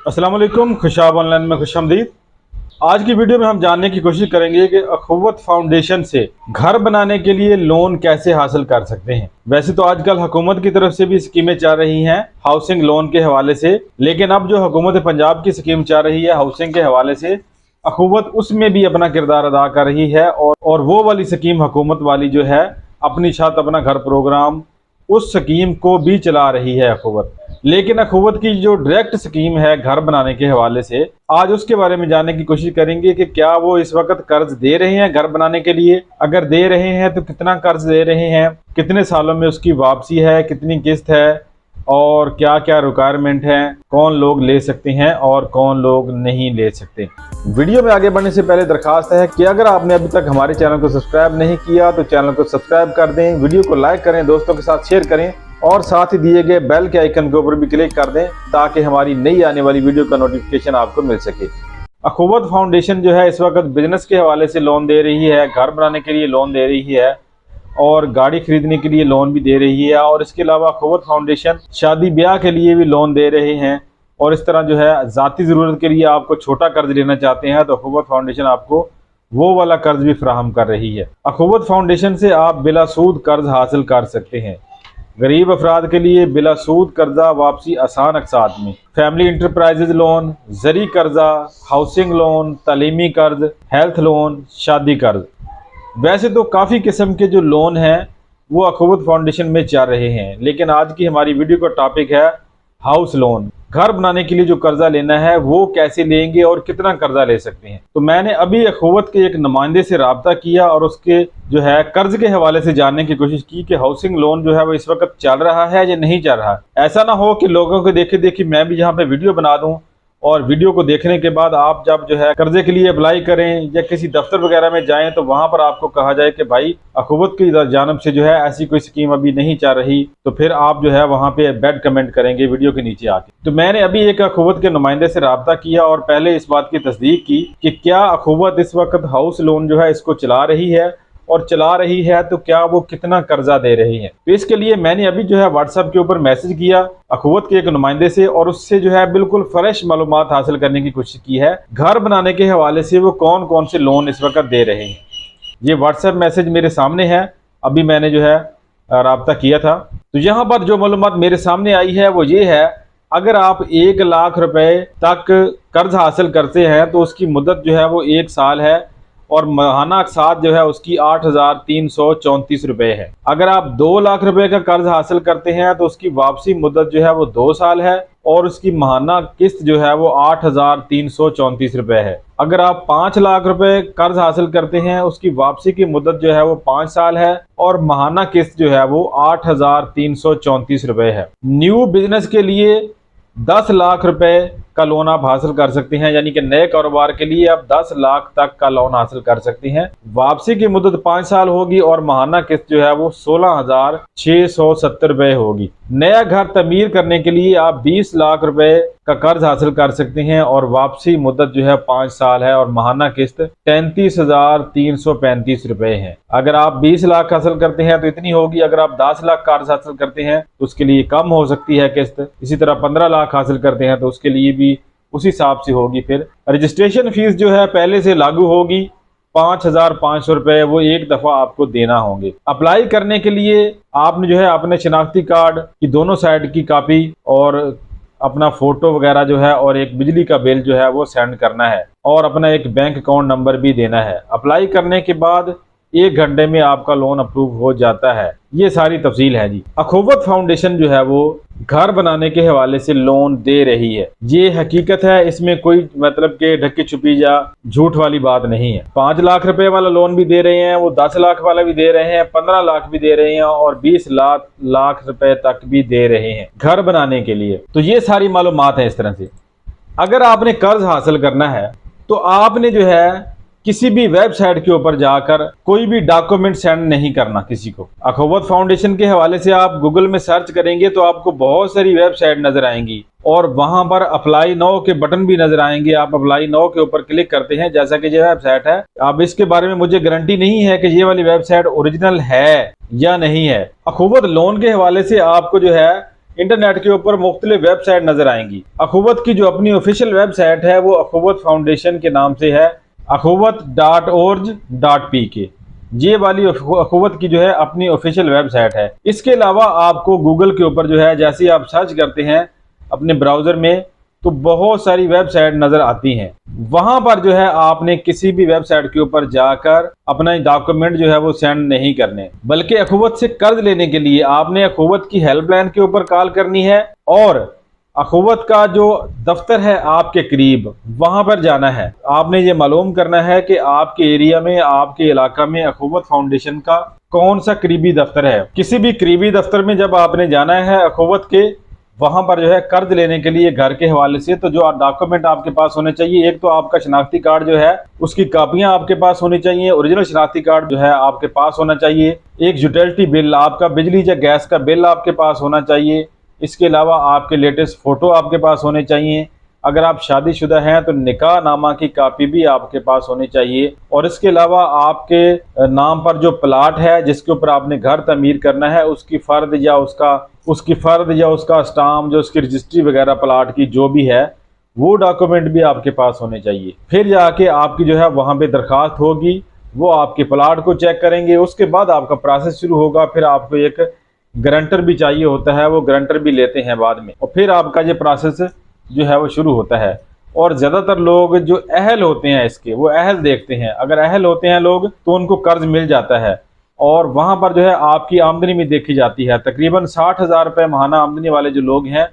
अस्सलाम वालेकुम। खुशाब ऑनलाइन में खुशामदीद। आज की वीडियो में हम जानने की कोशिश करेंगे कि अखुवत फाउंडेशन से घर बनाने के लिए लोन कैसे हासिल कर सकते हैं। वैसे तो आजकल हुकूमत की तरफ से भी स्कीमें चल रही हैं हाउसिंग लोन के हवाले से, लेकिन अब जो हुकूमत पंजाब की स्कीम चल रही है हाउसिंग के हवाले से, अखुवत उसमें भी अपना किरदार अदा कर रही है और वो वाली स्कीम हुकूमत वाली जो है अपनी छत अपना घर प्रोग्राम, उस स्कीम को भी चला रही है अखुवत। लेकिन अखुवत की जो डायरेक्ट स्कीम है घर बनाने के हवाले से, आज उसके बारे में जानने की कोशिश करेंगे कि क्या वो इस वक्त कर्ज दे रहे हैं घर बनाने के लिए, अगर दे रहे हैं तो कितना कर्ज दे रहे हैं, कितने सालों में उसकी वापसी है, कितनी किस्त है और क्या क्या रिक्वायरमेंट है, कौन लोग ले सकते हैं और कौन लोग नहीं ले सकते। वीडियो में आगे बढ़ने से पहले दरखास्त है कि अगर आपने अभी तक हमारे चैनल को सब्सक्राइब नहीं किया तो चैनल को सब्सक्राइब कर दें, वीडियो को लाइक करें, दोस्तों के साथ शेयर करें और साथ ही दिए गए बेल के आइकन के ऊपर भी क्लिक कर दें ताकि हमारी नई आने वाली वीडियो का नोटिफिकेशन आपको मिल सके। अखुवत फाउंडेशन जो है इस वक्त बिजनेस के हवाले से लोन दे रही है, घर बनाने के लिए लोन दे रही है और गाड़ी खरीदने के लिए लोन भी दे रही है, और इसके अलावा अखुवत फाउंडेशन शादी ब्याह के लिए भी लोन दे रहे हैं। और इस तरह जो है ज़ाती ज़रूरत के लिए आपको छोटा कर्ज लेना चाहते हैं तो अखुवत फाउंडेशन आपको वो वाला कर्ज भी फराहम कर रही है। अखुवत फाउंडेशन से आप बिला सूद कर्ज हासिल कर सकते हैं। गरीब अफराद के लिए बिला सूद कर्जा वापसी आसान अकसात में, फैमिली इंटरप्राइजेज लोन, जरी कर्जा, हाउसिंग लोन, तालीमी कर्ज, हेल्थ लोन, शादी कर्ज। वैसे तो काफ़ी किस्म के जो लोन हैं वो अखुवत फाउंडेशन में चल रहे हैं, लेकिन आज की हमारी वीडियो का टॉपिक है हाउस लोन। घर बनाने के लिए जो कर्जा लेना है वो कैसे लेंगे और कितना कर्जा ले सकते हैं। तो मैंने अभी अखुवत के एक नुमाइंदे से रब्ता किया और उसके जो है कर्ज के हवाले से जानने की कोशिश की कि हाउसिंग लोन जो है वो इस वक्त चल रहा है या नहीं चल रहा। ऐसा ना हो कि लोगों को देखे देखी मैं भी यहाँ पे वीडियो बना दूं और वीडियो को देखने के बाद आप जब जो है कर्जे के लिए अप्लाई करें या किसी दफ्तर वगैरह में जाएं तो वहां पर आपको कहा जाए कि भाई अखुवत की जानिब से जो है ऐसी कोई स्कीम अभी नहीं चल रही, तो फिर आप जो है वहां पे बैड कमेंट करेंगे वीडियो के नीचे आके। तो मैंने अभी एक अखुवत के नुमाइंदे से रब्ता किया और पहले इस बात की तस्दीक की कि क्या अखुवत इस वक्त हाउस लोन जो है इसको चला रही है, और चला रही है तो क्या वो कितना कर्जा दे रही है। तो इसके लिए मैंने अभी जो है व्हाट्सएप के ऊपर मैसेज किया अखुवत के एक नुमाइंदे से और उससे जो है बिल्कुल फ्रेश मालूमात हासिल करने की कोशिश की है घर बनाने के हवाले से वो कौन कौन से लोन इस वक्त दे रहे हैं। ये व्हाट्सएप मैसेज मेरे सामने है, अभी मैंने जो है रब्ता किया था। तो यहाँ पर जो मालूमात मेरे सामने आई है वो ये है, अगर आप 1 लाख रुपए तक कर्ज हासिल करते हैं तो उसकी मुद्दत जो है वो 1 साल है और माहाना अक़सात जो है उसकी 8,334 रुपये है। अगर आप 2 लाख रुपए का कर्ज हासिल करते हैं तो उसकी वापसी मुद्दत जो है वो 2 साल है और उसकी माहाना किस्त जो है वो 8,334 रुपये है। अगर आप 5 लाख रुपए कर्ज हासिल करते हैं उसकी वापसी की मुद्दत जो है वो 5 साल है और माहाना किस्त जो है वो 8,334 रुपये है। न्यू बिजनेस के लिए 10 लाख रुपए का लोन आप हासिल कर सकते हैं, यानी कि नए कारोबार के लिए आप 10 लाख तक का लोन हासिल कर सकते हैं। वापसी की मुद्दत 5 साल होगी और माहाना किस्त जो है वो 16,670 रुपये होगी। नया घर तमीर करने के लिए आप 20 लाख रुपए का कर्ज हासिल कर सकते हैं और वापसी मुद्दत जो है 5 साल है और माहाना किस्त 33,335 रुपये है। अगर आप 20 लाख हासिल करते हैं तो इतनी होगी, अगर आप 10 लाख कर्ज हासिल करते हैं तो उसके लिए कम हो सकती है किस्त। इसी तरह 15 लाख हासिल करते हैं तो उसके लिए भी उसी हिसाब से होगी। फिर रजिस्ट्रेशन फीस जो है पहले से लागू होगी 5,500 रुपये, वो एक दफा आपको देना होंगे। अप्लाई करने के लिए आपने जो है अपने शनाख्ती कार्ड की दोनों साइड की कॉपी और अपना फोटो वगैरह जो है और एक बिजली का बिल जो है वो सेंड करना है और अपना एक बैंक अकाउंट नंबर भी देना है। अप्लाई करने के बाद 1 घंटे में आपका लोन अप्रूव हो जाता है। ये सारी तफसील है जी। अखुवत फाउंडेशन जो है वो घर बनाने के हवाले से लोन दे रही है, ये हकीकत है, इसमें कोई मतलब के ढक्की छुपी या झूठ वाली बात नहीं है। 5 लाख रुपए वाला लोन भी दे रहे हैं, वो 10 लाख वाला भी दे रहे हैं, 15 लाख भी दे रहे हैं और 20 लाख रुपए तक भी दे रहे हैं घर बनाने के लिए। तो ये सारी मालूमात है। इस तरह से अगर आपने कर्ज हासिल करना है तो आपने जो है किसी भी वेबसाइट के ऊपर जाकर कोई भी डॉक्यूमेंट सेंड नहीं करना किसी को। अखुवत फाउंडेशन के हवाले से आप गूगल में सर्च करेंगे तो आपको बहुत सारी वेबसाइट नजर आएंगी और वहां पर अप्लाई नाउ के बटन भी नजर आएंगे। आप अप्लाई नाउ के ऊपर क्लिक करते हैं, जैसा कि ये वेबसाइट है। अब इसके बारे में मुझे गारंटी नहीं है कि ये वाली वेबसाइट ओरिजिनल है या नहीं है। अखुवत लोन के हवाले से आपको जो है इंटरनेट के ऊपर मुख्तलिफ वेबसाइट नजर आएंगी। अखुवत की जो अपनी ऑफिशियल वेबसाइट है वो अखुवत फाउंडेशन के नाम से है, akhowat.org.pk। ये वाली अखुवत की जो है अपनी ऑफिशियल वेबसाइट है। इसके अलावा आपको गूगल के ऊपर जो है जैसे ही आप सर्च करते हैं अपने ब्राउजर में तो बहुत सारी वेबसाइट नजर आती हैं। वहां पर जो है आपने किसी भी वेबसाइट के ऊपर जाकर अपना डॉक्यूमेंट जो है वो सेंड नहीं करने, बल्कि अखुवत से कर्ज लेने के लिए आपने अखुवत की हेल्पलाइन के ऊपर कॉल करनी है और अखुवत का जो दफ्तर है आपके करीब वहां पर जाना है। आपने ये मालूम करना है कि आपके एरिया में, आपके इलाका में अखुवत फाउंडेशन का कौन सा करीबी दफ्तर है। किसी भी करीबी दफ्तर में जब आपने जाना है अखुवत के, वहां पर जो है कर्ज लेने के लिए घर के हवाले से, तो जो डॉक्यूमेंट आपके पास होने चाहिए, एक तो आपका शनाख्ती कार्ड जो है उसकी कापियां आपके पास होनी चाहिए, ओरिजिनल शनाख्ती कार्ड जो है आपके पास होना चाहिए, एक यूटिलिटी बिल, आपका बिजली या गैस का बिल आपके पास होना चाहिए। इसके अलावा आपके लेटेस्ट फ़ोटो आपके पास होने चाहिए। अगर आप शादीशुदा हैं तो निकाह नामा की कापी भी आपके पास होनी चाहिए। और इसके अलावा आपके नाम पर जो प्लाट है जिसके ऊपर आपने घर तमीर करना है उसकी फ़र्द या उसका स्टाम्प, जो उसकी रजिस्ट्री वगैरह प्लाट की जो भी है वो डॉक्यूमेंट भी आपके पास होने चाहिए। फिर जाके आपकी जो है वहाँ पे दरख्वास्त होगी, वो आपके प्लाट को चेक करेंगे, उसके बाद आपका प्रोसेस शुरू होगा। फिर आपको एक गारंटर भी चाहिए होता है, वो गारंटर भी लेते हैं बाद में, और फिर आपका ये प्रोसेस जो है वो शुरू होता है। और ज़्यादातर लोग जो अहल होते हैं इसके, वो अहल देखते हैं। अगर अहल होते हैं लोग तो उनको कर्ज मिल जाता है और वहाँ पर जो है आपकी आमदनी भी देखी जाती है। तकरीबन 60,000 रुपये माहाना आमदनी वाले जो लोग हैं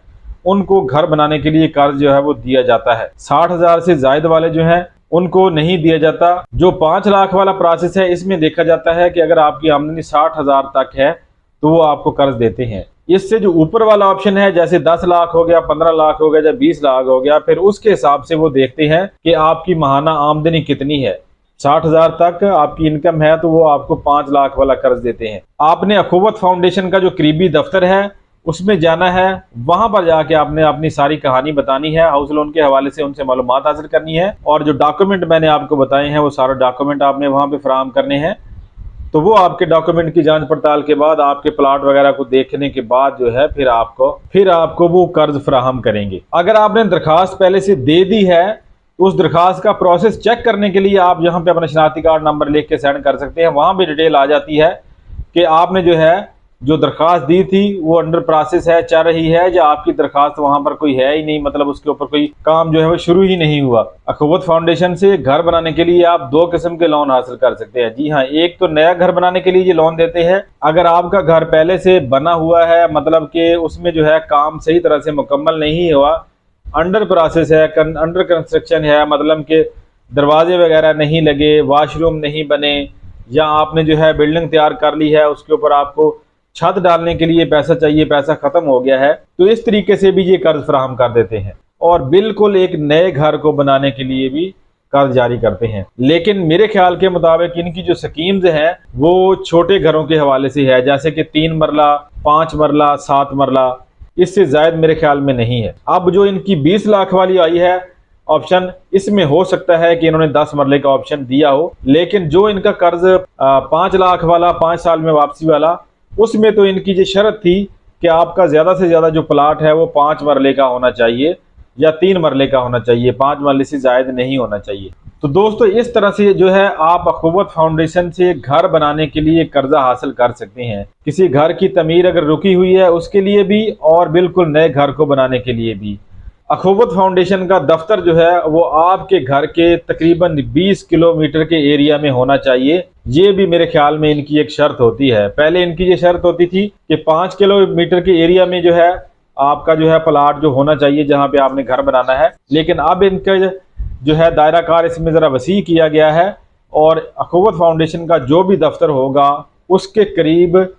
उनको घर बनाने के लिए कर्ज जो है वो दिया जाता है। 60,000 से ज़ायद वाले जो हैं उनको नहीं दिया जाता। जो 5 लाख वाला प्रोसेस है इसमें देखा जाता है कि अगर आपकी आमदनी 60,000 तक है तो वो आपको कर्ज देते हैं। इससे जो ऊपर वाला ऑप्शन है जैसे 10 लाख हो गया, 15 लाख हो गया या 20 लाख हो गया, फिर उसके हिसाब से वो देखते हैं कि आपकी माहाना आमदनी कितनी है। 60,000 तक आपकी इनकम है तो वो आपको 5 लाख वाला कर्ज देते हैं। आपने अखुवत फाउंडेशन का जो करीबी दफ्तर है उसमें जाना है, वहां पर जाके आपने अपनी सारी कहानी बतानी है, हाउस लोन के हवाले से उनसे मालूमात हासिल करनी है और जो डॉक्यूमेंट मैंने आपको बताए हैं वो सारे डॉक्यूमेंट आपने वहां पे फराहम करने हैं। तो वो आपके डॉक्यूमेंट की जांच पड़ताल के बाद, आपके प्लाट वगैरह को देखने के बाद जो है फिर आपको वो कर्ज फराहम करेंगे। अगर आपने दरखास्त पहले से दे दी है तो उस दरखास्त का प्रोसेस चेक करने के लिए आप यहाँ पे अपना शनाख्ती कार्ड नंबर लिख के सेंड कर सकते हैं। वहाँ भी डिटेल आ जाती है कि आपने जो दरखास्त दी थी वो अंडर प्रोसेस है, चल रही है, या आपकी दरखास्त वहाँ पर कोई है ही नहीं, मतलब उसके ऊपर कोई काम जो है वो शुरू ही नहीं हुआ। अखुवत फाउंडेशन से घर बनाने के लिए आप 2 किस्म के लोन हासिल कर सकते हैं। जी हाँ, एक तो नया घर बनाने के लिए ये लोन देते हैं। अगर आपका घर पहले से बना हुआ है, मतलब कि उसमें जो है काम सही तरह से मुकम्मल नहीं हुआ, अंडर प्रोसेस है, अंडर कंस्ट्रक्शन है, मतलब कि दरवाजे वगैरह नहीं लगे, वॉशरूम नहीं बने, या आपने जो है बिल्डिंग तैयार कर ली है उसके ऊपर आपको छत डालने के लिए पैसा चाहिए, पैसा खत्म हो गया है, तो इस तरीके से भी ये कर्ज फराहम कर देते हैं और बिल्कुल एक नए घर को बनाने के लिए भी कर्ज जारी करते हैं। लेकिन मेरे ख्याल के मुताबिक इनकी जो स्कीम्स हैं वो छोटे घरों के हवाले से है, जैसे कि 3 मरला, 5 मरला, 7 मरला, इससे जायद मेरे ख्याल में नहीं है। अब जो इनकी 20 लाख वाली आई है ऑप्शन, इसमें हो सकता है कि इन्होंने 10 मरले का ऑप्शन दिया हो, लेकिन जो इनका कर्ज 5 लाख वाला 5 साल में वापसी वाला, उसमें तो इनकी ये शर्त थी कि आपका ज़्यादा से ज़्यादा जो प्लाट है वो 5 मरले का होना चाहिए या 3 मरले का होना चाहिए, 5 मरले से ज़ायद नहीं होना चाहिए। तो दोस्तों इस तरह से जो है आप अखुवत फाउंडेशन से घर बनाने के लिए कर्जा हासिल कर सकते हैं। किसी घर की तमीर अगर रुकी हुई है उसके लिए भी और बिल्कुल नए घर को बनाने के लिए भी। अखुवत फाउंडेशन का दफ्तर जो है वो आपके घर के तकरीबन 20 किलोमीटर के एरिया में होना चाहिए। ये भी मेरे ख्याल में इनकी एक शर्त होती है। पहले इनकी ये शर्त होती थी कि 5 किलोमीटर के एरिया में जो है आपका जो है प्लाट जो होना चाहिए जहाँ पे आपने घर बनाना है, लेकिन अब इनका जो है दायरा कार इसमें ज़रा वसी किया गया है और अखुवत फाउंडेशन का जो भी दफ्तर होगा उसके करीब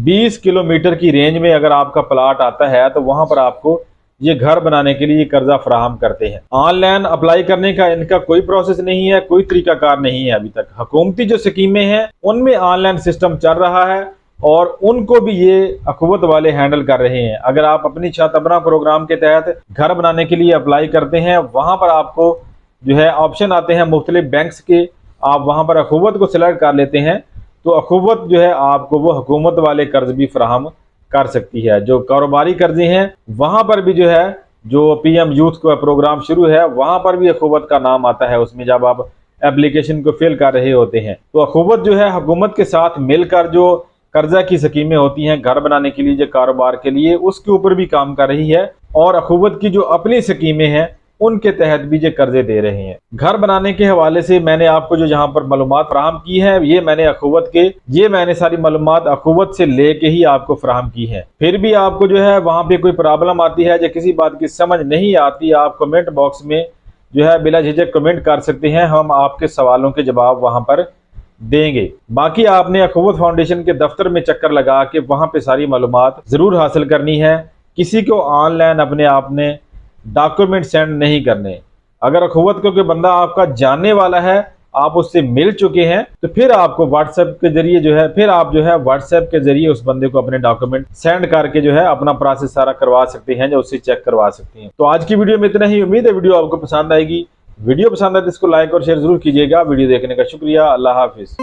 20 किलोमीटर की रेंज में अगर आपका प्लाट आता है तो वहाँ पर आपको ये घर बनाने के लिए कर्जा फराहम करते हैं। ऑनलाइन अप्लाई करने का इनका कोई प्रोसेस नहीं है, कोई तरीकाकार नहीं है अभी तक। हुकूमती जो स्कीमें हैं उनमें ऑनलाइन सिस्टम चल रहा है और उनको भी ये अखुवत वाले हैंडल कर रहे हैं। अगर आप अपनी छत अपना प्रोग्राम के तहत घर बनाने के लिए अप्लाई करते हैं, वहाँ पर आपको जो है ऑप्शन आते हैं मुख्तलिफ बैंक्स के, आप वहाँ पर अखुवत को सिलेक्ट कर लेते हैं तो अखुवत जो है आपको वो हुकूमत वाले कर्ज भी फराहम कर सकती है। जो कारोबारी कर्जे हैं वहां पर भी जो है, जो पीएम यूथ का प्रोग्राम शुरू है वहां पर भी अखुवत का नाम आता है। उसमें जब आप एप्लीकेशन को फिल कर रहे होते हैं तो अखुवत जो है हुकूमत के साथ मिलकर जो कर्जा की स्कीमें होती हैं घर बनाने के लिए, जो कारोबार के लिए, उसके ऊपर भी काम कर रही है। और अखुवत की जो अपनी स्कीमें हैं उनके तहत भी ये कर्जे दे रहे हैं। घर बनाने के हवाले से मैंने आपको जो यहाँ पर मालूमात फराहम की है, ये मैंने सारी मालूमात अखुवत से लेके ही आपको फराहम की है। फिर भी आपको जो है वहां पे कोई प्रॉब्लम आती है या किसी बात की समझ नहीं आती, आप कमेंट बॉक्स में जो है बिला झिझक कमेंट कर सकते हैं, हम आपके सवालों के जवाब वहां पर देंगे। बाकी आपने अखुवत फाउंडेशन के दफ्तर में चक्कर लगा के वहां पे सारी मालूमात जरूर हासिल करनी है। किसी को ऑनलाइन अपने आपने डॉक्यूमेंट सेंड नहीं करने। अगर अखुवत को कोई बंदा आपका जानने वाला है, आप उससे मिल चुके हैं, तो फिर आपको व्हाट्सएप के जरिए जो है व्हाट्सएप के जरिए उस बंदे को अपने डॉक्यूमेंट सेंड करके जो है अपना प्रोसेस सारा करवा सकते हैं, जो उससे चेक करवा सकते हैं। तो आज की वीडियो में इतना ही। उम्मीद है वीडियो आपको पसंद आएगी। वीडियो पसंद आए तो इसको लाइक और शेयर जरूर कीजिएगा। वीडियो देखने का शुक्रिया। अल्लाह हाफिज।